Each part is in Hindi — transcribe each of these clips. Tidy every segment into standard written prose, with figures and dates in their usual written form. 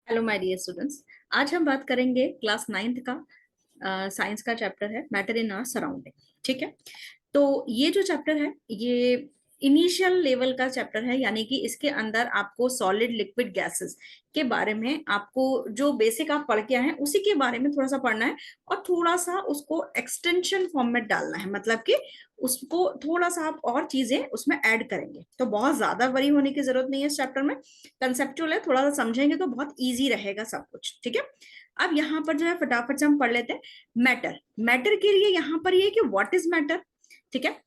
Hello my dear students. आज हम बात करेंगे क्लास नाइन्थ का साइंस का चैप्टर है मैटर इन आवर सराउंडिंग। ठीक है, तो ये जो चैप्टर है ये इनिशियल लेवल का चैप्टर है, यानी कि इसके अंदर आपको सॉलिड लिक्विड गैसेस के बारे में आपको जो बेसिक आप पढ़ के आए हैं उसी के बारे में थोड़ा सा पढ़ना है और थोड़ा सा उसको एक्सटेंशन फॉर्म में डालना है, मतलब कि उसको थोड़ा सा आप और चीजें उसमें ऐड करेंगे। तो बहुत ज्यादा वरी होने की जरूरत नहीं है इस चैप्टर में, कंसेप्चुअल है, थोड़ा सा समझेंगे तो बहुत ईजी रहेगा सब कुछ। ठीक है, अब यहाँ पर जो है फटाफट से हम पढ़ लेते हैं मैटर। मैटर के लिए यहाँ पर ये कि व्हाट इज मैटर। ठीक है,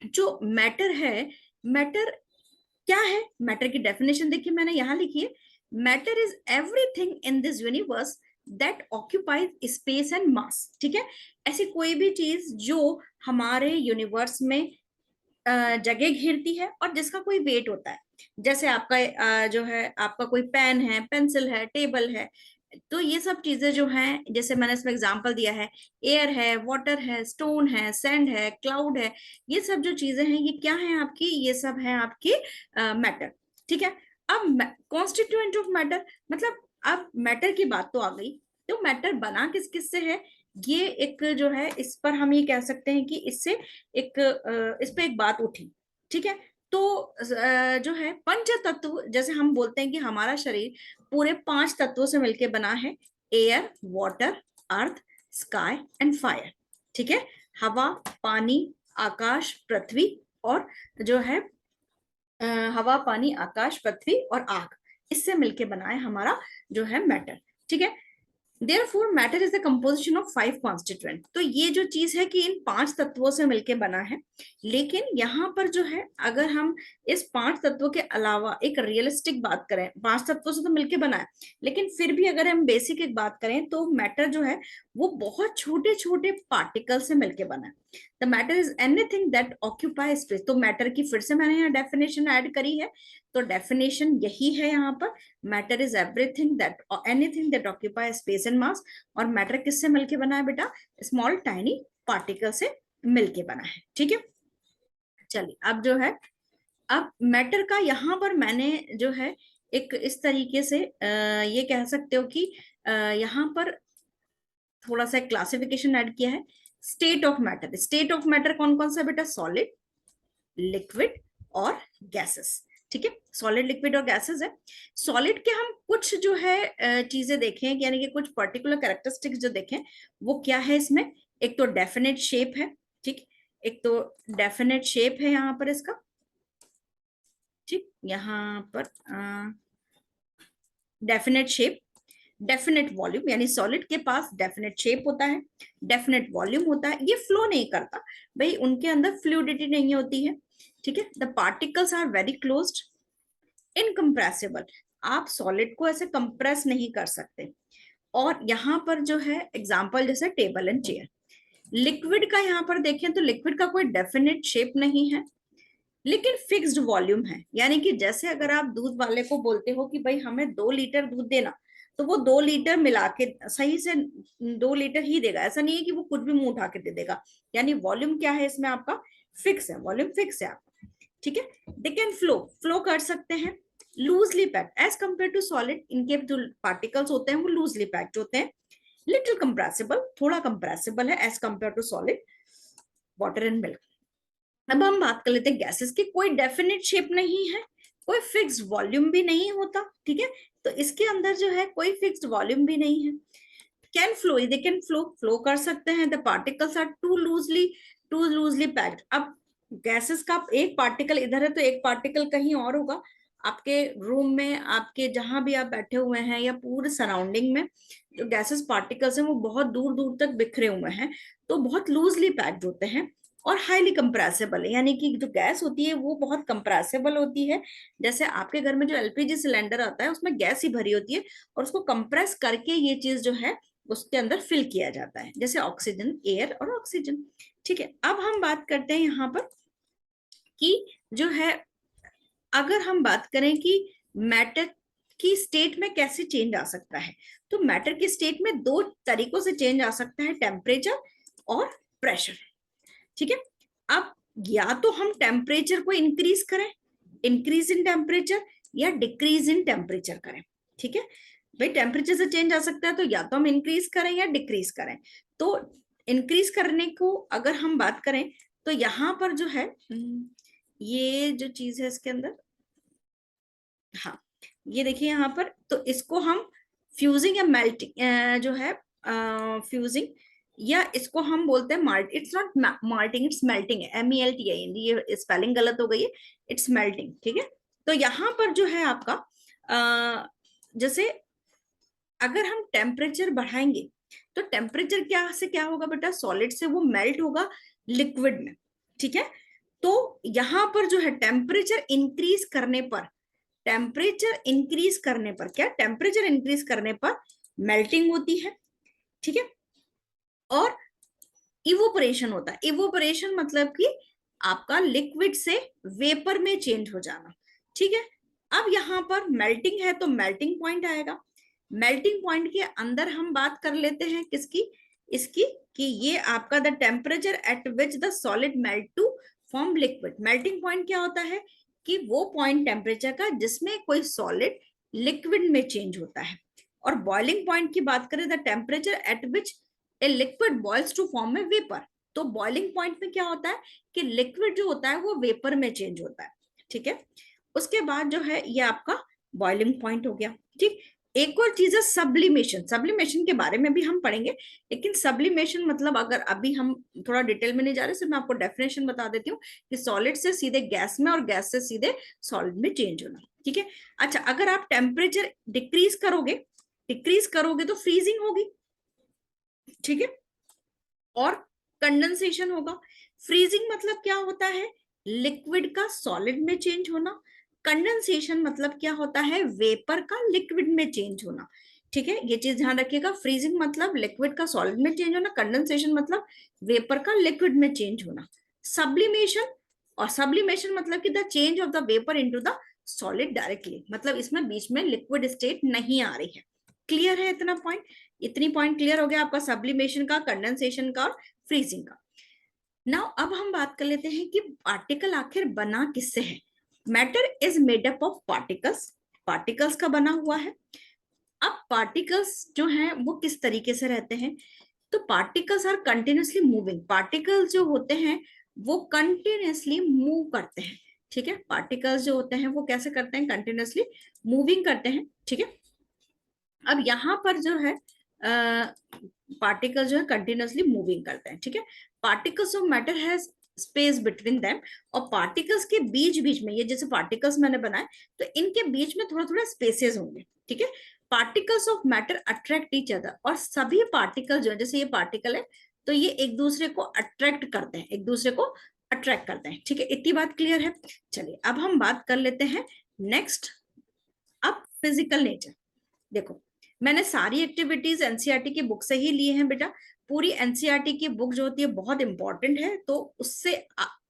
जो मैटर है, मैटर क्या है, मैटर की डेफिनेशन देखिए मैंने यहां लिखी है। Matter is everything in this universe that occupies space and mass. ठीक है, ऐसी कोई भी चीज जो हमारे यूनिवर्स में जगह घेरती है और जिसका कोई वेट होता है। जैसे आपका जो है आपका कोई पेन है, पेंसिल है, टेबल है, तो ये सब चीजें जो हैं, जैसे मैंने इसमें एग्जांपल दिया है, एयर है, वाटर है, स्टोन है, सैंड है, क्लाउड है, ये सब जो चीजें हैं ये क्या है आपकी, ये सब है आपकी मैटर। ठीक है, अब कॉन्स्टिट्यूएंट ऑफ मैटर, मतलब अब मैटर की बात तो आ गई, तो मैटर बना किस किस से है, ये एक जो है इस पर हम ये कह सकते हैं कि इससे एक इस पे एक बात उठी। ठीक है, तो जो है पंच तत्व, जैसे हम बोलते हैं कि हमारा शरीर पूरे 5 तत्वों से मिलकर बना है, air, water, earth, sky and fire. ठीक है, हवा, पानी, आकाश, पृथ्वी और जो है हवा, पानी, आकाश, पृथ्वी और आग, इससे मिलके बना है हमारा जो है मैटर। ठीक है, Therefore, matter is the composition of 5 constituent। तो ये जो चीज है कि इन 5 तत्वों से मिलके बना है, लेकिन यहाँ पर जो है अगर हम इस 5 तत्वों के अलावा एक रियलिस्टिक बात करें, 5 तत्वों से तो मिलके बना है, लेकिन फिर भी अगर हम बेसिक एक बात करें तो मैटर जो है वो बहुत छोटे छोटे पार्टिकल से मिलके बना है। The matter is anything that occupy space. तो मैटर की फिर से मैंने यहाँ डेफिनेशन ऐड करी है, तो डेफिनेशन यही है यहाँ पर, matter is everything that anything that occupy space and mass. और मैटर किससे मिलके बना है बेटा, स्मॉल टाइनी पार्टिकल से मिलके बना है। ठीक है, चलिए अब जो है, अब मैटर का यहाँ पर मैंने जो है एक इस तरीके से ये कह सकते हो कि यहाँ पर थोड़ा सा क्लासिफिकेशन ऐड किया है। State of matter, state of matter कौन कौन सा बेटा, सॉलिड, लिक्विड और गैसेस। ठीक है, सॉलिड, लिक्विड और गैसेस है। सॉलिड के हम कुछ जो है चीजें देखें, यानी कि कुछ पर्टिकुलर कैरेक्टरिस्टिक्स जो देखें, वो क्या है इसमें, एक तो डेफिनेट शेप है। ठीक, एक तो डेफिनेट शेप है यहाँ पर इसका। ठीक, यहाँ पर डेफिनेट शेप, डेफिनेट वॉल्यूम, यानी सॉलिड के पास डेफिनेट शेप होता है, डेफिनेट वॉल्यूम होता है, ये फ्लो नहीं करता भाई, उनके अंदर फ्लूइडिटी नहीं होती है। ठीक है, the particles are very closed, incompressible, आप सॉलिड को ऐसे कंप्रेस नहीं कर सकते। और यहाँ पर जो है एग्जांपल जैसे टेबल एंड चेयर। लिक्विड का यहाँ पर देखें तो लिक्विड का कोई डेफिनेट शेप नहीं है, लेकिन फिक्स्ड वॉल्यूम है, यानी कि जैसे अगर आप दूध वाले को बोलते हो कि भाई हमें 2 लीटर दूध देना, तो वो 2 लीटर मिला के सही से 2 लीटर ही देगा, ऐसा नहीं है कि वो कुछ भी मुंह उठा के दे देगा। यानी वॉल्यूम क्या है इसमें आपका, फिक्स है, वॉल्यूम फिक्स है आपका। ठीक है, दे कैन फ्लो, फ्लो कर सकते हैं, loosely packed as compare to solid, इनके जो पार्टिकल्स होते हैं वो लूजली पैक्ड होते हैं, लिटिल कंप्रेसिबल, थोड़ा कंप्रेसिबल है as compare to solid, water and milk. अब हम बात कर लेते हैं गैसेस की। कोई डेफिनेट शेप नहीं है, कोई फिक्स्ड वॉल्यूम भी नहीं होता। ठीक है, तो इसके अंदर जो है कोई फिक्स्ड वॉल्यूम भी नहीं है। Can flow, they can flow, flow कर सकते हैं। The particles are too loosely packed. अब गैसेस का एक पार्टिकल इधर है तो एक पार्टिकल कहीं और होगा, आपके रूम में, आपके जहां भी आप बैठे हुए हैं या पूरे सराउंडिंग में जो गैसेस पार्टिकल्स हैं वो बहुत दूर दूर तक बिखरे हुए हैं, तो बहुत लूजली पैक्ड होते हैं और हाईली कंप्रेसिबल है, यानी कि जो गैस होती है वो बहुत कंप्रेसिबल होती है। जैसे आपके घर में जो एलपीजी सिलेंडर आता है उसमें गैस ही भरी होती है और उसको कंप्रेस करके ये चीज जो है उसके अंदर फिल किया जाता है, जैसे ऑक्सीजन, एयर और ऑक्सीजन। ठीक है, अब हम बात करते हैं यहाँ पर कि जो है अगर हम बात करें कि मैटर की स्टेट में कैसे चेंज आ सकता है, तो मैटर की स्टेट में 2 तरीकों से चेंज आ सकता है, टेम्परेचर और प्रेशर। ठीक है, अब या तो हम टेम्परेचर को इंक्रीज करें, इंक्रीज इन टेम्परेचर, या डिक्रीज इन टेम्परेचर करें। ठीक है, भाई टेम्परेचर से चेंज आ सकता है, तो या तो हम इंक्रीज करें या डिक्रीज करें। तो इंक्रीज करने को अगर हम बात करें तो यहाँ पर जो है ये जो चीज है इसके अंदर, हाँ ये देखिए यहाँ पर, तो इसको हम फ्यूजिंग या मेल्टिंग जो है फ्यूजिंग, या इसको हम बोलते हैं malt, it's not malting, it's melting है, MELTING, ये स्पेलिंग गलत हो गई है, इट्स मेल्टिंग, ठीक है। तो यहाँ पर जो है आपका जैसे अगर हम टेम्परेचर बढ़ाएंगे तो टेम्परेचर क्या से क्या होगा बेटा, सॉलिड से वो मेल्ट होगा लिक्विड में, ठीक है। तो यहां पर जो है टेम्परेचर इंक्रीज करने पर, टेम्परेचर इंक्रीज करने पर क्या, टेम्परेचर इंक्रीज करने पर मेल्टिंग होती है, ठीक है। और इवोपरेशन होता है, इवोपरेशन मतलब कि आपका लिक्विड से वेपर में चेंज हो जाना, ठीक है। अब यहां पर मेल्टिंग है तो मेल्टिंग पॉइंट आएगा, मेल्टिंग पॉइंट के अंदर हम बात कर लेते हैं किसकी, इसकी, कि ये आपका the temperature at which the solid melt to form liquid. Melting point क्या होता है कि वो पॉइंट टेम्परेचर का जिसमें कोई सॉलिड लिक्विड में चेंज होता है। और बॉइलिंग पॉइंट की बात करें, the temperature at which a liquid boils to form a vapour. तो बॉइलिंग पॉइंट में क्या होता है कि लिक्विड जो होता है वो वेपर में चेंज होता है, ठीक है। उसके बाद जो है ये आपका बॉइलिंग पॉइंट हो गया, ठीक। एक और चीज है सब्लिमेशन, सब्लिमेशन के बारे में भी हम पढ़ेंगे, लेकिन सब्लिमेशन मतलब अगर अभी हम थोड़ा डिटेल में नहीं जा रहे, सिर्फ मैं आपको डेफिनेशन बता देती हूँ कि सॉलिड से सीधे गैस में और गैस से सीधे सॉलिड में चेंज होना, ठीक है। अच्छा, अगर आप टेम्परेचर डिक्रीज करोगे, डिक्रीज करोगे तो फ्रीजिंग होगी, ठीक है, और कंडेंसेशन होगा। फ्रीजिंग मतलब क्या होता है, लिक्विड का सॉलिड में चेंज होना। कंडेंसेशन मतलब क्या होता है, वेपर का लिक्विड में चेंज होना, ठीक है। ये चीज ध्यान रखिएगा, फ्रीजिंग मतलब लिक्विड का सॉलिड में चेंज होना, कंडेंसेशन मतलब वेपर का लिक्विड में चेंज होना। सब्लिमेशन, और सब्लिमेशन मतलब कि the change of the vapour into the solid directly, मतलब इसमें बीच में लिक्विड स्टेट नहीं आ रही है। क्लियर है इतना पॉइंट, इतनी पॉइंट क्लियर हो गया आपका सब्लिमेशन का, कंडेंसेशन का और फ्रीजिंग का। नाउ अब हम बात कर लेते हैं कि पार्टिकल आखिर बना किससे है। Matter is made up of particles, particles का बना हुआ है। अब पार्टिकल्स जो हैं वो किस तरीके से रहते हैं, तो particles are continuously moving, particles जो होते हैं वो कंटिन्यूसली मूव करते हैं, ठीक है। पार्टिकल्स जो होते हैं वो कैसे करते हैं, कंटिन्यूसली मूविंग करते हैं, ठीक है। अब यहाँ पर जो है पार्टिकल जो है कंटिन्यूसली मूविंग करते हैं, ठीक है। Particles of matter has space between them, और पार्टिकल्स के बीच बीच में, ये जैसे पार्टिकल्स मैंने बनाए तो इनके बीच में थोड़ा थोड़ा स्पेसेस होंगे, ठीक है। Particles of matter attract each other, और सभी पार्टिकल जो है, जैसे ये पार्टिकल है तो ये एक दूसरे को अट्रैक्ट करते हैं, एक दूसरे को अट्रैक्ट करते हैं, ठीक है। इतनी बात क्लियर है। चलिए अब हम बात कर लेते हैं नेक्स्ट, अब फिजिकल नेचर। देखो मैंने सारी एक्टिविटीज एनसीईआरटी की बुक से ही लिए हैं बेटा, पूरी एनसीईआरटी की बुक जो होती है बहुत इंपॉर्टेंट है, तो उससे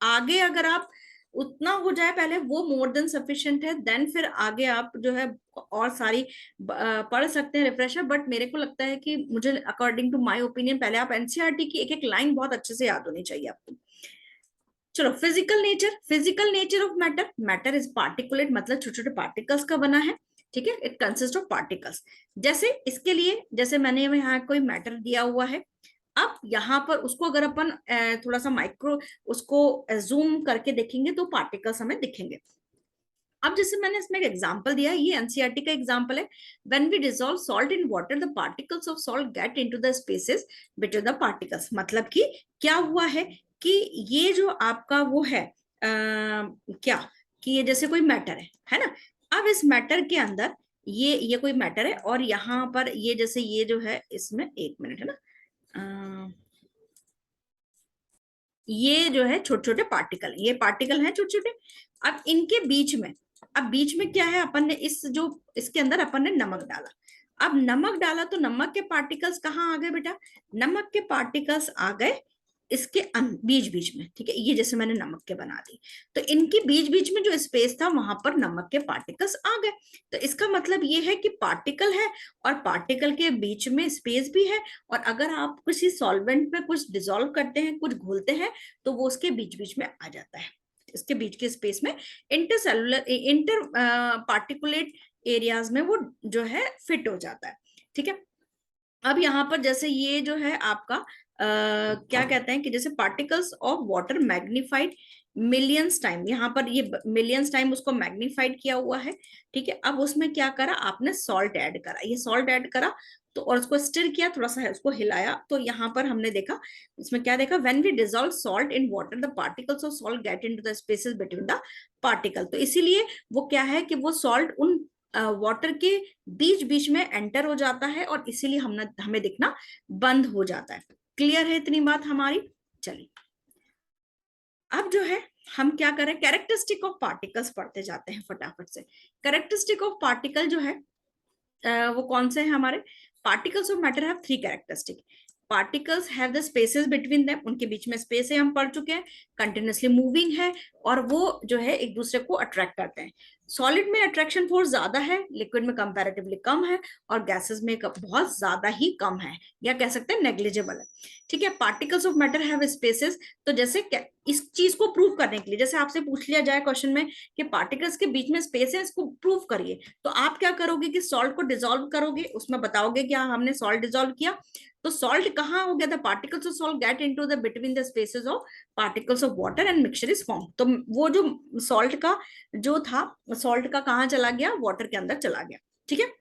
आगे अगर आप उतना हो जाए पहले वो मोर देन सफिशिएंट है, देन फिर आगे आप जो है और सारी पढ़ सकते हैं रिफ्रेशर। बट मेरे को लगता है कि मुझे अकॉर्डिंग टू माय ओपिनियन पहले आप एनसीईआरटी की एक एक लाइन बहुत अच्छे से याद होनी चाहिए आपको। चलो physical nature, physical nature of matter, matter is particulate मतलब छोटे छोटे पार्टिकल्स का बना है, ठीक है। It consist of particles. जैसे इसके लिए, जैसे मैंने यहाँ कोई मैटर दिया हुआ है, अब यहाँ पर उसको अगर अपन थोड़ा सा माइक्रो उसको जूम करके देखेंगे तो पार्टिकल्स हमें दिखेंगे। अब जैसे मैंने इसमें एक एग्जांपल दिया, ये एनसीईआरटी का एग्जांपल है, when we dissolve salt in water the particles of salt get into the spaces between the particles. मतलब कि क्या हुआ है कि ये जो आपका वो है क्या, कि ये जैसे कोई मैटर है ना। अब इस मैटर के अंदर ये कोई मैटर है, और यहाँ पर ये जैसे ये जो है इसमें, एक मिनट है ना, ये जो है छोटे छोटे पार्टिकल, ये पार्टिकल हैं छोटे छोटे। अब इनके बीच में, अब बीच में क्या है, अपन ने इस जो इसके अंदर अपन ने नमक डाला। अब नमक डाला तो नमक के पार्टिकल्स कहाँ आ गए बेटा, नमक के पार्टिकल्स आ गए इसके बीच बीच में, ठीक है। ये जैसे मैंने नमक के बना दी, तो इनके बीच बीच में जो स्पेस था वहां पर नमक के पार्टिकल्स आ गए। तो इसका मतलब ये है कि पार्टिकल है और पार्टिकल के बीच में स्पेस भी है, और अगर आप किसी सॉल्वेंट में कुछ डिसॉल्व करते हैं, कुछ घोलते हैं, तो वो उसके बीच बीच में आ जाता है। इसके बीच के स्पेस में इंटर पार्टिकुलेट एरियाज में वो जो है फिट हो जाता है। ठीक है, अब यहाँ पर जैसे ये जो है आपका क्या कहते हैं कि जैसे particles of water magnified millions time, यहाँ पर ये मिलियंस टाइम उसको मैग्निफाइड किया हुआ है। ठीक है, अब उसमें क्या करा आपने, सॉल्ट ऐड करा, ये सॉल्ट ऐड करा तो और उसको स्टिर किया, थोड़ा सा उसको हिलाया, तो यहाँ पर हमने देखा, इसमें क्या देखा, when we dissolve salt in water the particles of salt get into the spaces between the particle. तो इसीलिए वो क्या है कि वो सॉल्ट उन वाटर के बीच बीच में एंटर हो जाता है और इसीलिए हमें दिखना बंद हो जाता है। क्लियर है इतनी बात हमारी? चलिए अब जो है हम क्या करें, कैरेक्टरिस्टिक ऑफ पार्टिकल्स पढ़ते जाते हैं फटाफट से। कैरेक्टरिस्टिक ऑफ पार्टिकल जो है वो कौन से हैं हमारे, particles of matter have three characteristic. Particles have the spaces between them, उनके बीच में स्पेस है, हम पढ़ चुके हैं, कंटिन्यूसली मूविंग है और वो जो है एक दूसरे को अट्रैक्ट करते हैं। सॉलिड में अट्रैक्शन फोर्स ज्यादा है, लिक्विड में कंपैरेटिवली कम है और गैसेस में बहुत ज्यादा ही कम है, या कह सकते हैं नेग्लिजिबल है। ठीक है, particles of matter have spaces, तो जैसे इस चीज को प्रूव करने के लिए, जैसे आपसे पूछ लिया जाए क्वेश्चन में कि पार्टिकल्स के बीच में स्पेस है, इसको प्रूव करिए, तो आप क्या करोगे कि सॉल्ट को डिसॉल्व करोगे, उसमें बताओगे कि हाँ हमने सॉल्ट डिसॉल्व किया, तो सॉल्ट कहाँ हो गया था, particles of salt get into the between the spaces of particles of water and mixture is form. तो वो जो सॉल्ट का जो था, सॉल्ट का कहाँ चला गया, वाटर के अंदर चला गया। ठीक है,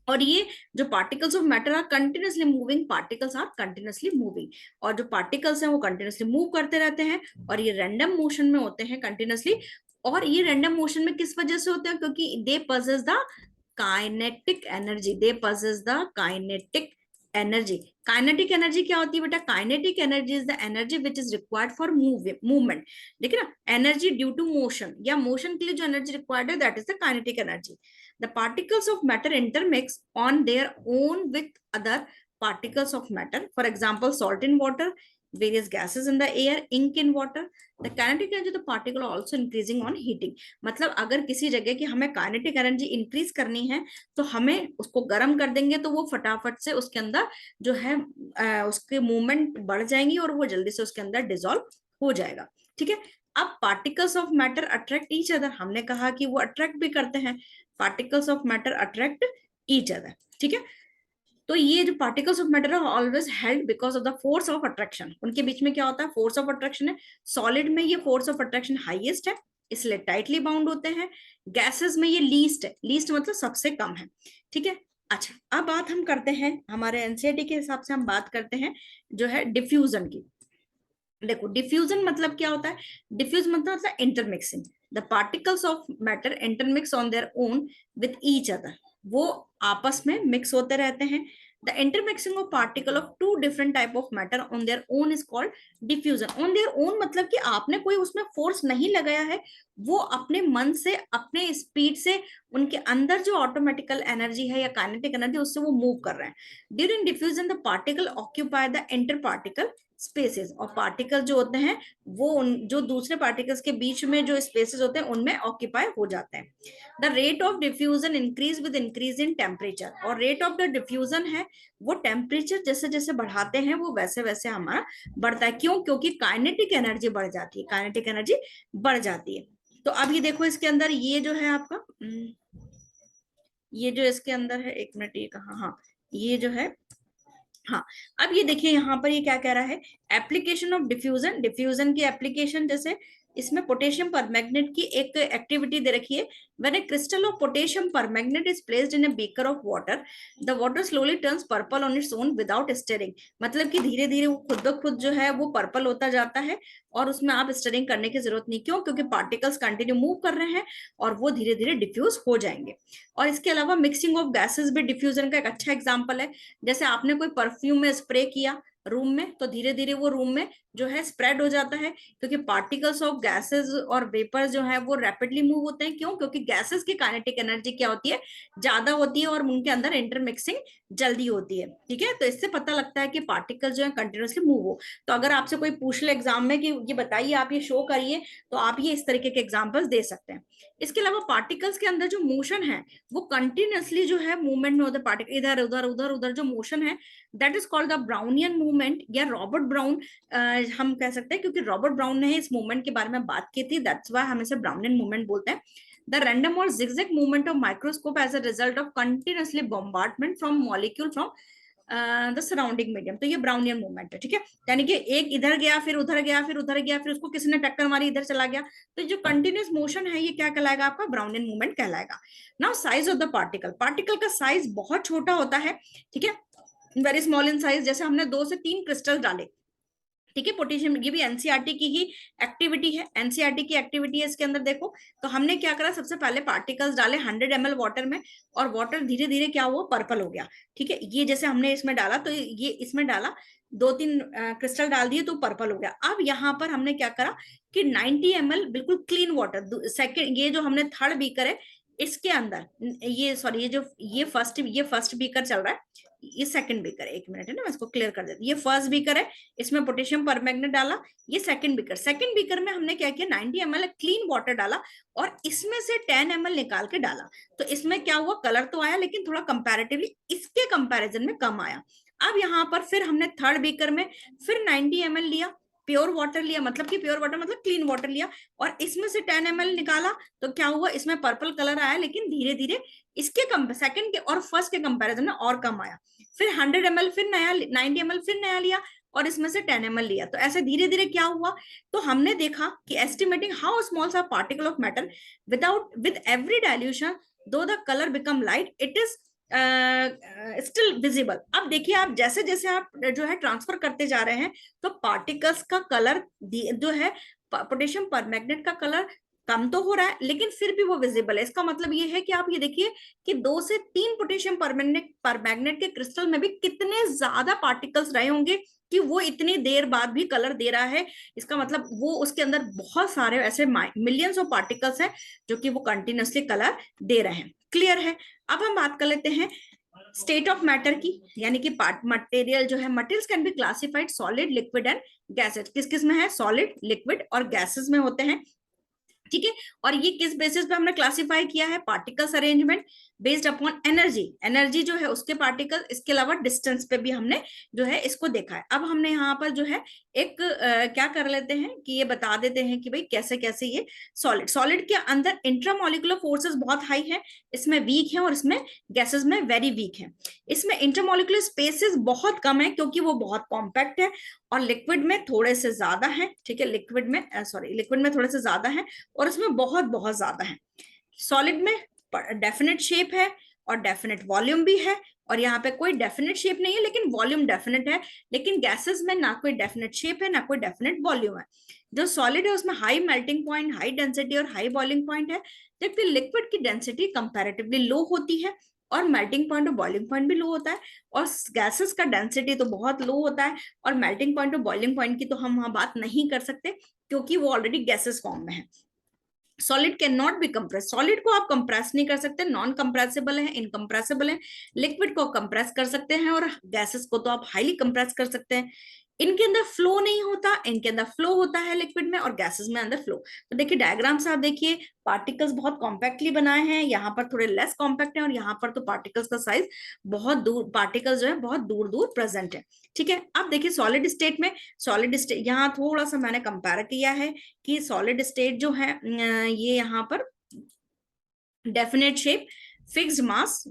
और ये जो particles of matter are continuously moving, particles are continuously moving, और जो पार्टिकल्स हैं वो कंटिन्यूसली मूव करते रहते हैं और ये रैंडम मोशन में होते हैं कंटिन्यूसली। और ये रैंडम मोशन में किस वजह से होते हैं, क्योंकि they possess the kinetic energy, they possess the kinetic energy. Kinetic energy क्या होती है बेटा, kinetic energy is the energy which is required for movement. देखिए ना, एनर्जी ड्यू टू मोशन या मोशन के लिए जो एनर्जी रिक्वायर्ड है that is the kinetic energy. The particles of matter intermix on their own with other particles of matter. For example, salt in water, various gases in the air, ink in water. The kinetic energy of the particle also increasing on heating. मतलब अगर किसी जगह की हमें काइनेटिक एनर्जी इंक्रीज करनी है तो हमें उसको गर्म कर देंगे तो वो फटाफट से उसके अंदर जो है उसके मूवमेंट बढ़ जाएंगी और वो जल्दी से उसके अंदर डिसॉल्व हो जाएगा। ठीक है, अब particles of matter attract each other, हमने कहा कि वो अट्रैक्ट भी करते हैं, particles of matter attract each other. ठीक है, तो ये जो particles of matter are always held because of the force of attraction, उनके बीच में क्या होता है, फोर्स ऑफ अट्रैक्शन है। सॉलिड में ये फोर्स ऑफ अट्रैक्शन हाईएस्ट है, इसलिए टाइटली बाउंड होते हैं। गैसेस में ये लीस्ट है, लीस्ट मतलब सबसे कम है। ठीक है, अच्छा अब बात हम करते हैं हमारे एनसीईआरटी के हिसाब से, हम बात करते हैं जो है डिफ्यूजन की। देखो डिफ्यूजन मतलब क्या होता है, डिफ्यूज मतलब intermixing, the particles of matter intermix on their own with each other, वो आपस में मिक्स होते रहते हैं। The intermixing of particle of two different type of matter on their own is called diffusion. On their own मतलब कि आपने कोई उसमें फोर्स नहीं लगाया है, वो अपने मन से अपने स्पीड से उनके अंदर जो ऑटोमेटिकल एनर्जी है या काइनेटिक एनर्जी उससे वो मूव कर रहे हैं। During diffusion the particle occupy the inter particle spaces, और पार्टिकल जो होते हैं वो जो दूसरे पार्टिकल्स के बीच में जो स्पेसेस होते हैं उनमें ऑक्यूपाई हो जाते हैं। The rate of diffusion increase with increase in temperature, और रेट ऑफ द डिफ्यूजन है वो टेम्परेचर जैसे जैसे बढ़ाते हैं वो वैसे वैसे हमारा बढ़ता है। क्यों? क्योंकि काइनेटिक एनर्जी बढ़ जाती है, काइनेटिक एनर्जी बढ़ जाती है। तो अब ये देखो इसके अंदर ये जो है आपका ये जो इसके अंदर है, एक मिनट ये कहा, हाँ ये जो है, हाँ अब ये देखिए यहाँ पर ये क्या कह रहा है, एप्लीकेशन ऑफ डिफ्यूजन, डिफ्यूजन की एप्लीकेशन, जैसे इसमें पोटेशियम परमैग्नेट की एक एक्टिविटी दे रखी है। When A crystal of potassium परमैग्नेट is placed in a beaker of water, the water slowly turns purple on its own without stirring, मतलब कि धीरे धीरे वो खुद ब खुद जो है वो पर्पल होता जाता है और उसमें आप स्टिरिंग करने की जरूरत नहीं। क्यों? क्योंकि पार्टिकल्स कंटिन्यू मूव कर रहे हैं और वो धीरे धीरे डिफ्यूज हो जाएंगे। और इसके अलावा मिक्सिंग ऑफ गैसेस भी डिफ्यूजन का एक अच्छा एग्जाम्पल है। जैसे आपने कोई परफ्यूम में स्प्रे किया रूम में, तो धीरे धीरे वो रूम में जो है स्प्रेड हो जाता है, क्योंकि पार्टिकल्स ऑफ गैसेस और वेपर जो है वो रैपिडली मूव होते हैं। क्यों? क्योंकि गैसेस की काइनेटिक एनर्जी क्या होती है, ज्यादा होती है और उनके अंदर इंटरमिक्सिंग जल्दी होती है। ठीक है, तो इससे पता लगता है कि पार्टिकल जो है कंटिन्यूसली मूव हो। तो अगर आपसे कोई पूछ ले एग्जाम में कि ये बताइए, आप ये शो करिए, तो आप ये इस तरीके के एग्जाम्पल्स दे सकते हैं। इसके अलावा पार्टिकल्स के अंदर जो मोशन है वो कंटिन्यूसली जो है मूवमेंट में होता है, पार्टिकल इधर उधर उधर उधर जो मोशन है that is called the Brownian movement movement या रॉबर्ट ब्राउन हम कह सकते हैं, क्योंकि रॉबर्ट ब्राउन ने इस मूवमेंट के बारे में बात की थी, दैट्स व्हाई हम इसे ब्राउनियन मूवमेंट बोलते हैं। द रैंडम और zigzag movement of microscope as a result of continuously bombardment from molecule from the surrounding medium. तो ये ब्राउनियन मूवमेंट है, ठीक है, यानी कि एक इधर गया फिर उधर गया फिर उधर गया फिर उसको किसी ने टक्कर मारी इधर चला गया, तो जो कंटिन्यूस मोशन है ये क्या कहलाएगा, आपका ब्राउनियन मूवमेंट कहलाएगा। Now size of the particle, particle का साइज बहुत छोटा होता है, ठीक है, वेरी स्मॉल इन साइज। जैसे हमने 2 से 3 क्रिस्टल डाले, ठीक है, पोटेशियम, ये भी एनसीईआरटी की ही एक्टिविटी है, एनसीईआरटी की एक्टिविटी है इसके अंदर। देखो तो हमने क्या करा, सबसे पहले पार्टिकल्स डाले 100 ml वाटर में, और वाटर धीरे धीरे क्या हुआ, पर्पल हो गया, ठीक है। ये जैसे हमने इसमें डाला, तो ये इसमें डाला, 2-3 क्रिस्टल डाल दिए तो पर्पल हो गया। अब यहाँ पर हमने क्या करा कि 90 ml बिल्कुल क्लीन वाटर, सेकेंड, ये जो हमने थर्ड बीकर है इसके अंदर, ये सॉरी, ये फर्स्ट बीकर चल रहा है, ये सेकंड बीकर है, 1 मिनट है ना, मैं इसको क्लियर कर देती हूँ। ये फर्स्ट बीकर है, इसमें पोटेशियम परमैंगनेट डाला, ये सेकंड बीकर में हमने क्या किया, 90 ml क्लीन वाटर डाला और इसमें से 10 ml निकाल के डाला। तो इसमें क्या हुआ, कलर तो आया लेकिन थोड़ा कंपैरेटिवली इसके कंपैरिजन में कम आया। अब यहाँ पर फिर हमने थर्ड बीकर में फिर 90 ml लिया, प्योर वाटर लिया, मतलब कि प्योर वाटर मतलब क्लीन वाटर लिया, और इसमें से 10 ml निकाला, तो क्या हुआ, इसमें पर्पल कलर आया, लेकिन धीरे धीरे इसके सेकंड के और फर्स्ट के कंपैरिजन में और कम आया। फिर 100 ml फिर नया, 90 ml फिर नया लिया, और इसमें से 10 ml लिया। तो ऐसे धीरे धीरे क्या हुआ, तो हमने देखा कि एस्टिमेटिंग हाउ स्मॉल सा particle of matter with every dilution though the colour become light it is still visible. अब देखिए, आप जैसे जैसे आप जो है ट्रांसफर करते जा रहे हैं, तो पार्टिकल्स का कलर जो है, पोटेशियम परमैंगनेट का कलर कम तो हो रहा है लेकिन फिर भी वो विजिबल है। इसका मतलब ये है कि आप ये देखिए कि 2 से 3 पोटेशियम परमैंगनेट के क्रिस्टल में भी कितने ज्यादा पार्टिकल्स रहे होंगे कि वो इतनी देर बाद भी कलर दे रहा है। इसका मतलब वो उसके अंदर बहुत सारे ऐसे मिलियंस ऑफ पार्टिकल्स हैं जो कि वो कंटिन्यूसली कलर दे रहे हैं। क्लियर है। अब हम बात कर लेते हैं स्टेट ऑफ मैटर की, यानी कि मटेरियल जो है, materials can be classified solid, liquid and gases. किस किस में है, सॉलिड, लिक्विड और गैसेज में होते हैं, ठीक है। और ये किस बेसिस पे हमने क्लासिफाई किया है, particles arrangement based upon energy, energy जो है उसके पार्टिकल, इसके अलावा डिस्टेंस पे भी हमने जो है इसको देखा है। अब हमने यहाँ पर जो है एक क्या कर लेते हैं कि ये बता देते हैं कि भाई कैसे कैसे ये सॉलिड के अंदर इंट्रामोलिकुलर फोर्सेस बहुत हाई है, इसमें वीक है, और इसमें गैसेस में वेरी वीक है। इसमें इंटरमोलिकुलर स्पेसेस बहुत कम है क्योंकि वो बहुत कॉम्पैक्ट है, और लिक्विड में थोड़े से ज्यादा है, ठीक है, लिक्विड में थोड़े से ज्यादा है, और इसमें बहुत बहुत ज्यादा है। सॉलिड में डेफिनेट शेप है और डेफिनेट वॉल्यूम भी है, और यहाँ पे कोई डेफिनेट शेप नहीं है लेकिन वॉल्यूम डेफिनेट है। लेकिन गैसेस में ना कोई डेफिनेट शेप है ना कोई डेफिनेट वॉल्यूम है। जो सॉलिड है उसमें high melting point, high density और हाई बॉइलिंग पॉइंट है, जबकि लिक्विड की डेंसिटी कंपैरेटिवली लो होती है और मेल्टिंग पॉइंट और बॉइलिंग पॉइंट भी लो होता है, और गैसेस का डेंसिटी तो बहुत लो होता है, और मेल्टिंग पॉइंट और बॉइलिंग पॉइंट की तो हम वहां बात नहीं कर सकते क्योंकि वो ऑलरेडी गैसेस फॉर्म में है। Solid can not be compress, solid को आप कंप्रेस नहीं कर सकते, नॉन कंप्रेसिबल है, इनकंप्रेसिबल है। लिक्विड को कंप्रेस कर सकते हैं और गैसेस को तो आप हाईली कंप्रेस कर सकते हैं। इनके अंदर फ्लो नहीं होता, इनके अंदर फ्लो होता है लिक्विड में, और गैसेस में अंदर फ्लो। तो देखिए डायग्राम से आप देखिए, पार्टिकल्स बहुत कॉम्पैक्टली बनाए हैं, यहाँ पर थोड़े लेस कॉम्पैक्ट है, और यहाँ पर तो पार्टिकल्स का साइज बहुत दूर, पार्टिकल्स जो है बहुत दूर दूर प्रेजेंट है, ठीक है। अब देखिए सॉलिड स्टेट में, सॉलिड स्टेट यहाँ थोड़ा सा मैंने कंपेयर किया है कि सॉलिड स्टेट जो है ये यहाँ पर definite shape, fixed mass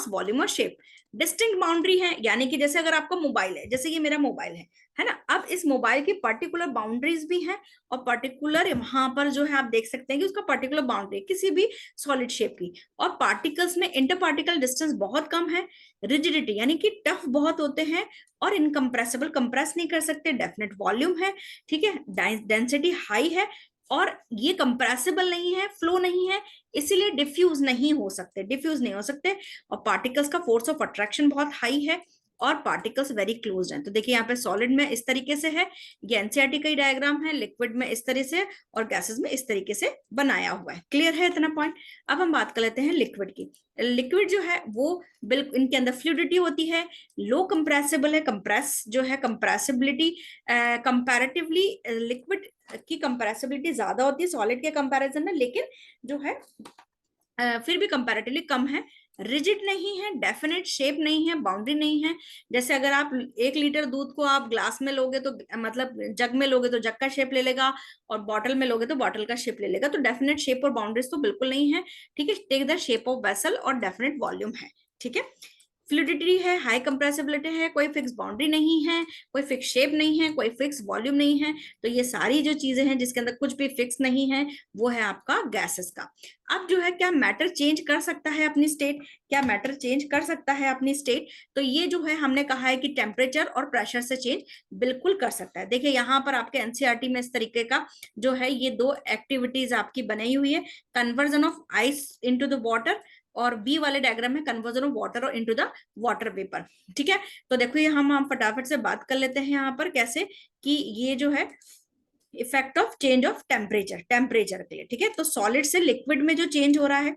volume और शेप, डिस्टिंक्ट बाउंड्री है। यानी कि जैसे अगर आपका मोबाइल है, जैसे ये मेरा मोबाइल है ना, अब इस मोबाइल की पर्टिकुलर बाउंड्रीज भी हैं, और पर्टिकुलर वहां पर जो है आप देख सकते हैं कि उसका पर्टिकुलर बाउंड्री किसी भी सॉलिड शेप की। और पार्टिकल्स में इंटर पार्टिकल डिस्टेंस बहुत कम है, रिजिडिटी यानी कि टफ बहुत होते हैं, और इनकम्प्रेसिबल, कंप्रेस नहीं कर सकते, डेफिनेट वॉल्यूम है, ठीक है, डेंसिटी हाई है, और ये कंप्रेसिबल नहीं है, फ्लो नहीं है, इसीलिए डिफ्यूज नहीं हो सकते। और पार्टिकल्स का फोर्स ऑफ अट्रैक्शन बहुत हाई है, और पार्टिकल्स वेरी क्लोज हैं। तो देखिए यहाँ पे सॉलिड में इस तरीके से है, ये एनसीईआरटी का ही डायग्राम है, लिक्विड में इस तरह से, और गैसेस में इस तरीके से बनाया हुआ है। क्लियर है इतना पॉइंट। अब हम बात कर लेते हैं लिक्विड की। लिक्विड जो है वो बिल्कुल, इनके अंदर फ्लूइडिटी होती है, लो कंप्रेसिबल है, कंप्रेस जो है कंप्रेसिबिलिटी कंपैरेटिवली लिक्विड की कंपैरेसिबिलिटी ज्यादा होती है सॉलिड के कंपैरिजन में, लेकिन जो है फिर भी कंपैरेटिवली कम है रिजिड नहीं है, डेफिनेट शेप नहीं है, बाउंड्री नहीं है। जैसे अगर आप 1 लीटर दूध को आप ग्लास में लोगे तो मतलब जग में लोगे तो जग का शेप ले लेगा, और बॉटल में लोगे तो बॉटल का शेप ले लेगा। तो डेफिनेट शेप और बाउंड्रीज तो बिल्कुल नहीं है। ठीक है, take the shape of vessel, और डेफिनेट वॉल्यूम है। ठीक है, फ्लूडिटी है, हाई कंप्रेसिबिलिटी है, कोई फिक्स बाउंड्री नहीं है, कोई फिक्स शेप नहीं है, कोई फिक्स वॉल्यूम नहीं है। तो ये सारी जो चीजें हैं जिसके अंदर कुछ भी फिक्स नहीं है, वो है आपका गैसेस का। अब जो है, क्या मैटर चेंज कर सकता है अपनी स्टेट? क्या मैटर चेंज कर सकता है अपनी स्टेट? तो ये जो है हमने कहा है कि टेम्परेचर और प्रेशर से चेंज बिल्कुल कर सकता है। देखिए यहाँ पर आपके एनसीईआरटी में इस तरीके का जो है ये 2 एक्टिविटीज आपकी बनाई हुई है, conversion of ice into the water, और बी वाले डायग्राम में कन्वर्जन ऑफ वाटर और इनटू द वाटर वेपर। ठीक है, तो देखो ये हम फटाफट से बात कर लेते हैं यहाँ पर कैसे, कि ये जो है effect of change of temperature के लिए। ठीक है, तो सॉलिड से लिक्विड में जो चेंज हो रहा है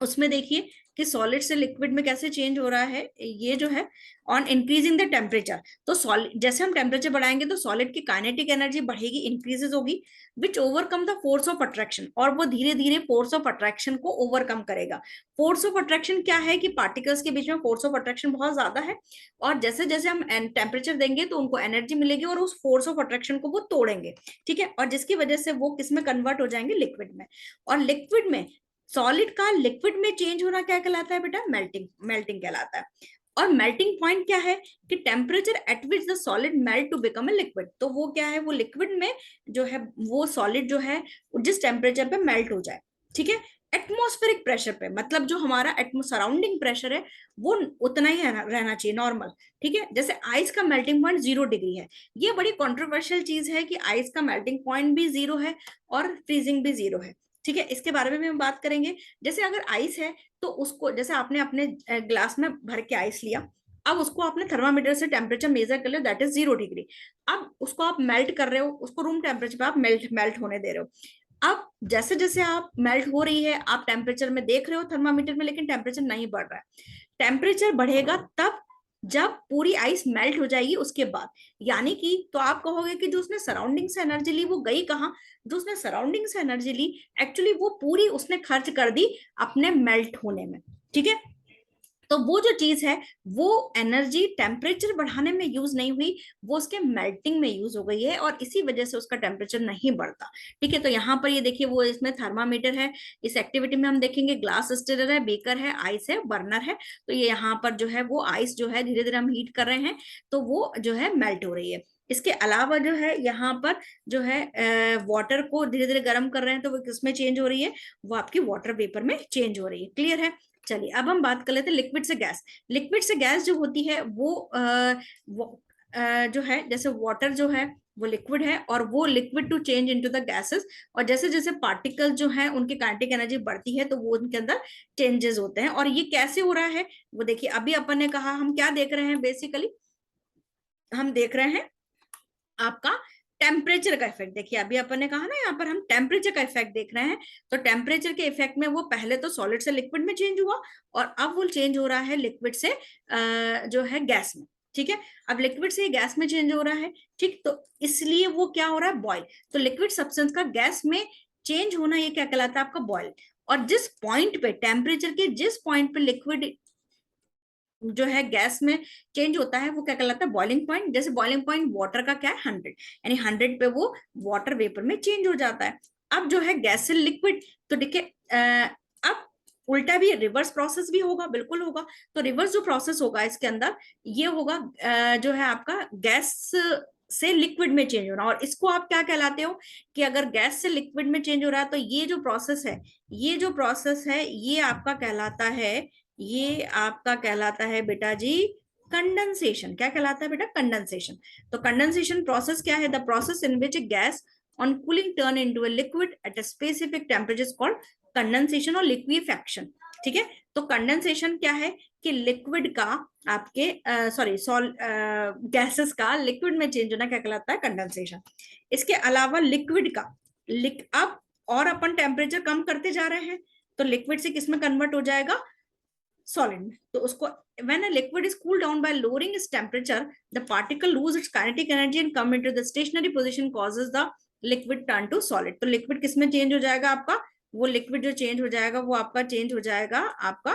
उसमें देखिए कि सॉलिड से लिक्विड में कैसे चेंज हो रहा है। ये जो है ऑन इंक्रीजिंग द टेम्परेचर, तो सॉलिड जैसे हम टेम्परेचर बढ़ाएंगे तो सॉलिड की काइनेटिक एनर्जी बढ़ेगी, इंक्रीजेस होगी, which overcome the force of attraction, और वो धीरे धीरे फोर्स ऑफ अट्रैक्शन को ओवरकम करेगा। फोर्स ऑफ अट्रैक्शन क्या है कि पार्टिकल्स के बीच में फोर्स ऑफ अट्रैक्शन बहुत ज्यादा है, और जैसे जैसे हम टेम्परेचर देंगे तो उनको एनर्जी मिलेगी और उस फोर्स ऑफ अट्रैक्शन को वो तोड़ेंगे। ठीक है, और जिसकी वजह से वो किस में कन्वर्ट हो जाएंगे? लिक्विड में। और लिक्विड में, सॉलिड का लिक्विड में चेंज होना क्या कहलाता है बेटा? मेल्टिंग, मेल्टिंग कहलाता है। और मेल्टिंग पॉइंट क्या है कि temperature at which the solid melt to become a liquid. तो वो क्या है? वो लिक्विड में जो है वो सॉलिड जो है जिस टेम्परेचर पे मेल्ट हो जाए। ठीक है, एटमॉस्फेरिक प्रेशर पे, मतलब जो हमारा सराउंडिंग प्रेशर है वो उतना ही रहना चाहिए, नॉर्मल। ठीक है, जैसे आइस का मेल्टिंग पॉइंट 0 डिग्री है। ये बड़ी कॉन्ट्रोवर्शियल चीज है कि आइस का मेल्टिंग पॉइंट भी 0 है और फ्रीजिंग भी 0 है। ठीक है, इसके बारे में भी हम बात करेंगे। जैसे अगर आइस है तो उसको, जैसे आपने अपने ग्लास में भर के आइस लिया, अब उसको आपने थर्मामीटर से टेम्परेचर मेजर कर लिया, दैट इज 0 डिग्री। अब उसको आप मेल्ट कर रहे हो, उसको रूम टेम्परेचर पे आप मेल्ट मेल्ट होने दे रहे हो। अब जैसे जैसे आप मेल्ट हो रही है, आप टेम्परेचर में देख रहे हो थर्मामीटर में, लेकिन टेम्परेचर नहीं बढ़ रहा है। टेम्परेचर बढ़ेगा तब जब पूरी आइस मेल्ट हो जाएगी उसके बाद। यानी कि तो आप कहोगे कि जो उसने सराउंडिंग से एनर्जी ली वो गई कहाँ? जो उसने सराउंडिंग से एनर्जी ली, एक्चुअली वो पूरी उसने खर्च कर दी अपने मेल्ट होने में। ठीक है, तो वो जो चीज है वो एनर्जी टेम्परेचर बढ़ाने में यूज नहीं हुई, वो उसके मेल्टिंग में यूज हो गई है, और इसी वजह से उसका टेम्परेचर नहीं बढ़ता। ठीक है, तो यहाँ पर ये देखिए वो इसमें थर्मामीटर है, इस एक्टिविटी में हम देखेंगे ग्लास स्टिरर है, बेकर है, आइस है, बर्नर है। तो ये यहाँ पर जो है वो आइस जो है धीरे धीरे हम हीट कर रहे हैं, तो वो जो है मेल्ट हो रही है। इसके अलावा जो है यहाँ पर जो है वाटर को धीरे धीरे गर्म कर रहे हैं, तो वो किसमें चेंज हो रही है? वो आपकी वाटर वेपर में चेंज हो रही है। क्लियर है? चलिए अब हम बात कर लेते हैं लिक्विड से गैस। लिक्विड से गैस जो होती है वो जो है, जैसे वाटर जो है वो लिक्विड है, और वो liquid to change into the gases, और जैसे जैसे पार्टिकल जो है उनकी काइनेटिक एनर्जी बढ़ती है तो वो उनके अंदर चेंजेस होते हैं। और ये कैसे हो रहा है वो देखिए, अभी अपन ने कहा हम क्या देख रहे हैं, बेसिकली हम देख रहे हैं आपका टेम्परेचर का इफेक्ट। देखिए अभी अपन ने कहा ना, यहाँ पर हम टेम्परेचर का इफेक्ट देख रहे हैं। तो टेम्परेचर के इफेक्ट में वो पहले तो सॉलिड से लिक्विड में चेंज हुआ, और अब वो चेंज हो रहा है लिक्विड से जो है गैस में। ठीक है, अब लिक्विड से गैस में चेंज हो रहा है। ठीक, तो इसलिए वो क्या हो रहा है? बॉयल। तो लिक्विड सब्सटेंस का गैस में चेंज होना ये क्या कहलाता है? आपका बॉयल। और जिस पॉइंट पे टेम्परेचर के जिस पॉइंट पे लिक्विड जो है गैस में चेंज होता है वो क्या कहलाता है? Boiling point. जैसे बॉइलिंग पॉइंट वाटर का क्या है? 100, यानी 100 पे वो वाटर वेपर में चेंज हो जाता है। अब जो है गैस से लिक्विड, तो देखिए अब उल्टा भी रिवर्स प्रोसेस भी होगा, बिल्कुल होगा। तो रिवर्स जो प्रोसेस होगा इसके अंदर ये होगा जो है आपका गैस से लिक्विड में चेंज होना। और इसको आप क्या कहलाते हो कि अगर गैस से लिक्विड में चेंज हो रहा है तो ये जो प्रोसेस है, ये जो प्रोसेस है ये आपका कहलाता है, ये आपका कहलाता है बेटा जी कंडेंसेशन। क्या कहलाता है बेटा? कंडेंसेशन। तो कंडेंसेशन प्रोसेस क्या है? The process in which gas on cooling turn into a liquid at a specific temperature called condensation और लिक्विफैक्शन। ठीक है, तो कंडेंसेशन क्या है कि लिक्विड का आपके सॉरी गैसेस का लिक्विड में चेंज होना क्या कहलाता है? कंडेंसेशन। इसके अलावा लिक्विड का अब और अपन टेम्परेचर कम करते जा रहे हैं, तो लिक्विड से किसमें कन्वर्ट हो जाएगा? सॉलिड में। तो उसको when a liquid is cooled down by lowering its temperature, the particle lose its kinetic energy and come into the stationary position, causes the liquid turn to solid। तो लिक्विड किसमें चेंज हो जाएगा आपका? वो लिक्विड जो चेंज हो जाएगा वो आपका चेंज हो जाएगा आपका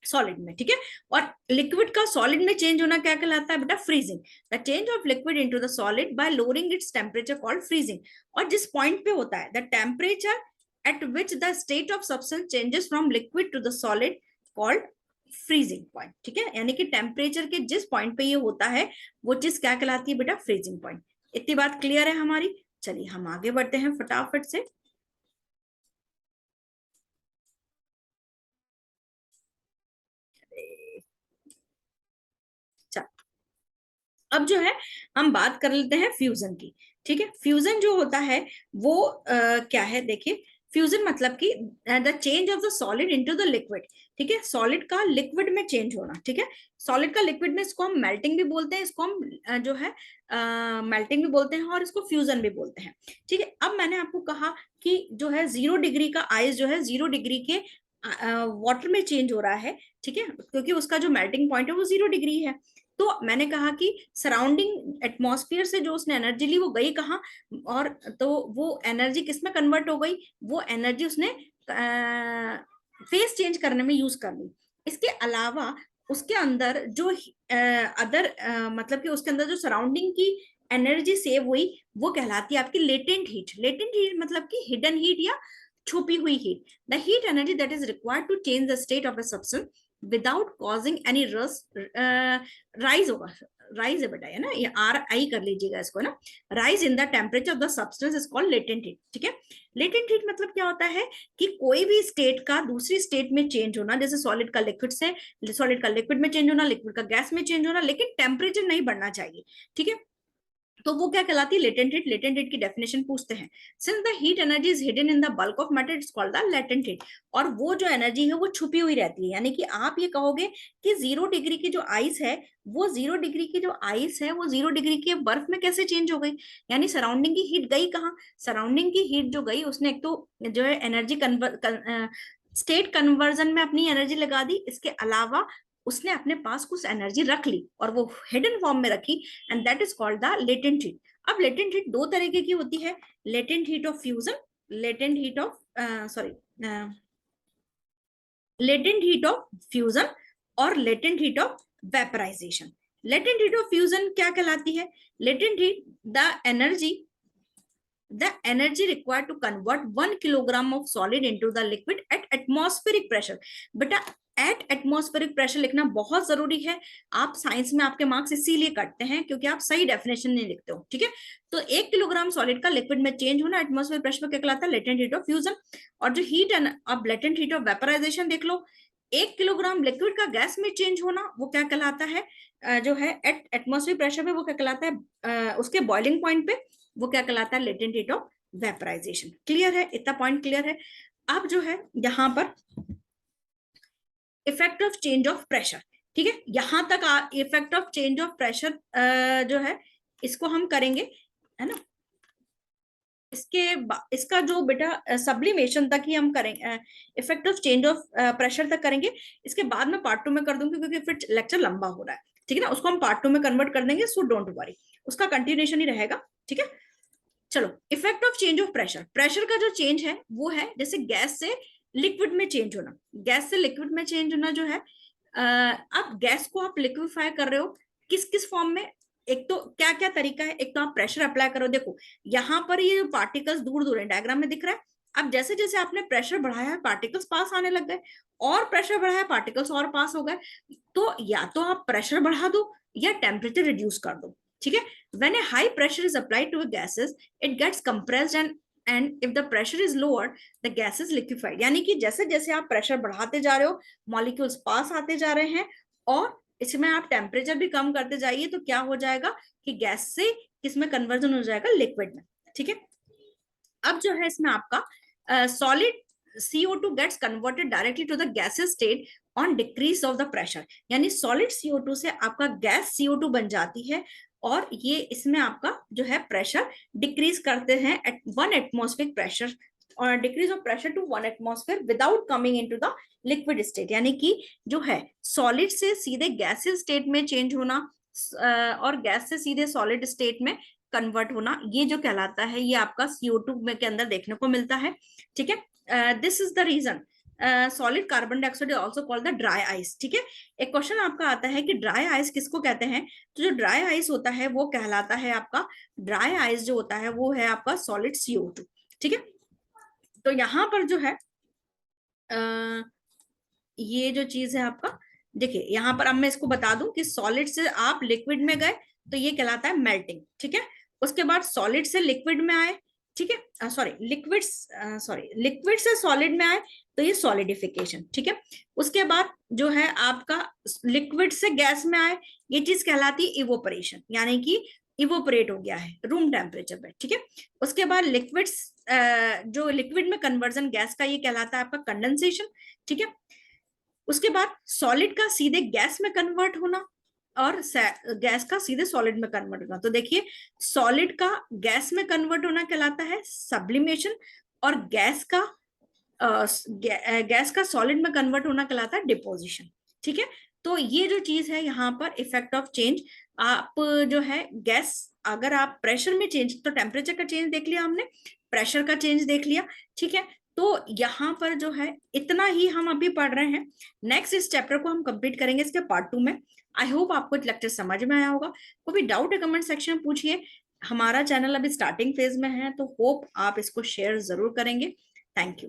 सॉलिड में, ठीक है। और लिक्विड का सॉलिड में चेंज होना क्या कहलाता है बेटा? Freezing. The change of liquid into the solid by lowering its temperature called freezing. और जिस पॉइंट पे होता है, the temperature at which the state of substance changes from liquid to the solid called freezing point, ठीक है। यानी कि टेम्परेचर के जिस पॉइंट पे ये होता है वो चीज क्या कहलाती है बेटा? Freezing point. इतनी बात क्लियर है हमारी? चलिए हम आगे बढ़ते हैं फटाफट से। अब जो है हम बात कर लेते हैं फ्यूजन की, ठीक है। फ्यूजन जो होता है वो क्या है? देखिए, फ्यूजन मतलब कि the change of the solid into the liquid, ठीक है। सॉलिड का लिक्विड में चेंज होना, ठीक है। सॉलिड का लिक्विड में, इसको हम मेल्टिंग भी बोलते हैं, इसको हम जो है मेल्टिंग भी बोलते हैं, और इसको फ्यूजन भी बोलते हैं, ठीक है। अब मैंने आपको कहा कि जो है 0 डिग्री का आइस जो है 0 डिग्री के वाटर में चेंज हो रहा है, ठीक है, क्योंकि उसका जो मेल्टिंग पॉइंट है वो 0 डिग्री है। तो मैंने कहा कि सराउंडिंग एटमॉस्फेयर से जो उसने एनर्जी ली वो गई कहाँ? और तो वो एनर्जी किस में कन्वर्ट हो गई? वो एनर्जी उसने फेस चेंज करने में यूज कर ली। इसके अलावा उसके अंदर जो अदर मतलब कि उसके अंदर जो सराउंडिंग की एनर्जी सेव हुई वो कहलाती है आपकी लेटेंट हीट। लेटेंट हीट मतलब कि हिडन हीट या छुपी हुई heat. The heat energy that is required to change the state of a substance without causing any rise होगा, राइज है बेटा, है ना, ये आर आई कर लीजिएगा इसको ना। Rise in the temperature of the substance is called latent heat, ठीक है। लेटेंट हीट मतलब क्या होता है कि कोई भी स्टेट का दूसरी स्टेट में चेंज होना, जैसे सॉलिड का लिक्विड से, सॉलिड का लिक्विड में चेंज होना, लिक्विड का गैस में चेंज होना, लेकिन टेम्परेचर नहीं बढ़ना चाहिए, ठीक है। तो वो क्या कहलाती है? Latent heat. लेटेंट हीट की डेफिनेशन पूछते हैं, since the heat energy is hidden in the bulk of matter it's called the latent heat. और वो जो एनर्जी है वो छुपी हुई रहती है। यानी कि आप ये कहोगे कि 0 डिग्री की जो आइस है, वो 0 डिग्री की जो आइस है वो 0 डिग्री के बर्फ में कैसे चेंज हो गई? यानी सराउंडिंग की हीट गई कहाँ? सराउंडिंग की हीट जो गई उसने एक तो जो है एनर्जी स्टेट कन्वर्जन में अपनी एनर्जी लगा दी, इसके अलावा उसने अपने पास कुछ एनर्जी रख ली और वो हिडन फॉर्म में रखी, and that is called the latent heat. अब लेटेंट हीट दो तरीके की होती है, latent heat of fusion, latent heat of sorry latent heat of fusion और latent heat of vaporisation. Latent heat of fusion क्या कहलाती है? Latent heat the energy required to convert 1 kilogram of solid into the liquid at atmospheric pressure। बेटा एट एटमॉस्फेरिक प्रेशर लिखना बहुत जरूरी है। आप साइंस में आपके मार्क्स इसीलिए कटते हैं क्योंकि आप सही डेफिनेशन नहीं लिखते हो, ठीक है। तो 1 किलोग्राम सॉलिड का लिक्विड में चेंज होना एटमॉस्फेरिक प्रेशर में क्या कहलाता है? Latent heat of fusion. और जो हीट है, अब लेटेंट हीट ऑफ वेपराइजेशन देख लो, 1 किलोग्राम लिक्विड का गैस में चेंज होना वो क्या कहलाता है? जो है एट एटमॉस्फेरिक प्रेशर पे वो क्या कहलाता है? उसके बॉइलिंग पॉइंट पे वो क्या कहलाता है? Latent heat of vaporisation. Clear है? इतना पॉइंट क्लियर है? अब जो है यहाँ पर effect of change of pressure, ठीक है, यहां तक effect of change of pressure जो है इसको हम करेंगे, है ना। इसका जो बेटा सब्लिमेशन तक ही हम करेंगे, effect of change of pressure तक करेंगे। इसके बाद में पार्ट 2 में कर दूंगी क्योंकि फिर लेक्चर लंबा हो रहा है, ठीक है ना। उसको हम पार्ट 2 में कन्वर्ट कर देंगे, सो डोंट वरी, उसका कंटिन्यूएशन ही रहेगा, ठीक है। चलो, effect of change of pressure. Pressure का जो चेंज है वो है जैसे गैस से लिक्विड में चेंज होना। गैस से लिक्विड में चेंज होना जो है, अब गैस को आप लिक्विफाई कर रहे हो किस किस फॉर्म में? एक तो क्या क्या तरीका है? एक तो आप प्रेशर अप्लाई करो, देखो यहाँ पर ये जो पार्टिकल्स दूर दूर है, डायग्राम में दिख रहा है। अब जैसे जैसे आपने प्रेशर बढ़ाया है पार्टिकल्स पास आने लग गए, और प्रेशर बढ़ाया पार्टिकल्स और पास हो गए। तो या तो आप प्रेशर बढ़ा दो या टेम्परेचर रिड्यूस कर दो, ठीक है। when a high pressure is applied to a gases it gets compressed and if the pressure is lowered the gas is liquefied। यानी कि जैसे जैसे आप प्रेशर बढ़ाते जा रहे हो मॉलिक्यूल्स पास आते जा रहे हैं, और इसमें आप टेम्परेचर भी कम करते जाइए तो क्या हो जाएगा कि गैस से किसमें कन्वर्जन हो जाएगा? लिक्विड में, ठीक है। अब जो है इसमें आपका solid CO2 gets converted directly to the gaseous state on decrease of the pressure। यानी सॉलिड CO2 से आपका गैस CO2 बन जाती है, और ये इसमें आपका जो है प्रेशर डिक्रीज करते हैं एट 1 एटमॉस्फेरिक प्रेशर, और decrease of pressure to 1 atmosphere without coming into the liquid state. यानी कि जो है सॉलिड से सीधे गैसियस स्टेट में चेंज होना, और गैस से सीधे सॉलिड स्टेट में कन्वर्ट होना, ये जो कहलाता है ये आपका CO2 में के अंदर देखने को मिलता है, ठीक है। This is the reason solid carbon dioxide is also called the dry ice. ठीक है, एक क्वेश्चन आपका आता है कि ड्राई आइस किसको कहते हैं, तो जो ड्राई आइस होता है वो कहलाता है आपका, ड्राई आइस जो होता है वो है आपका सॉलिड CO2। ठीक है, तो यहाँ पर जो है ये जो चीज है आपका, देखिए यहाँ पर अब मैं इसको बता दूं कि सॉलिड से आप लिक्विड में गए तो ये कहलाता है मेल्टिंग। ठीक है, उसके बाद सॉलिड से लिक्विड में आए, ठीक है, लिक्विड से सॉलिड में आए तो ये सॉलिडिफिकेशन। ठीक है, उसके बाद जो है आपका लिक्विड से गैस में आए, ये चीज कहलाती है इवोपरेशन, यानी कि इवोपरेट हो गया है रूम टेम्परेचर पे। ठीक है, उसके बाद लिक्विड्स जो लिक्विड में कन्वर्जन गैस का, ये कहलाता है आपका कंडेंसेशन। ठीक है, उसके बाद सॉलिड का सीधे गैस में कन्वर्ट होना और गैस का सीधे सॉलिड में कन्वर्ट होना। तो देखिए, सॉलिड का गैस में कन्वर्ट होना कहलाता है सब्लिमेशन, और गैस का सॉलिड में कन्वर्ट होना कहलाता है डिपोजिशन। ठीक है, तो ये जो चीज है यहाँ पर इफेक्ट ऑफ चेंज, आप जो है गैस, अगर आप प्रेशर में चेंज, तो टेम्परेचर का चेंज देख लिया हमने, प्रेशर का चेंज देख लिया। ठीक है, तो यहाँ पर जो है इतना ही हम अभी पढ़ रहे हैं। नेक्स्ट इस चैप्टर को हम कंप्लीट करेंगे इसके पार्ट 2 में। आई होप आपको लेक्चर समझ में आया होगा। कोई भी डाउट है कमेंट सेक्शन में पूछिए। हमारा चैनल अभी स्टार्टिंग फेज में है, तो होप आप इसको शेयर जरूर करेंगे। Thank you.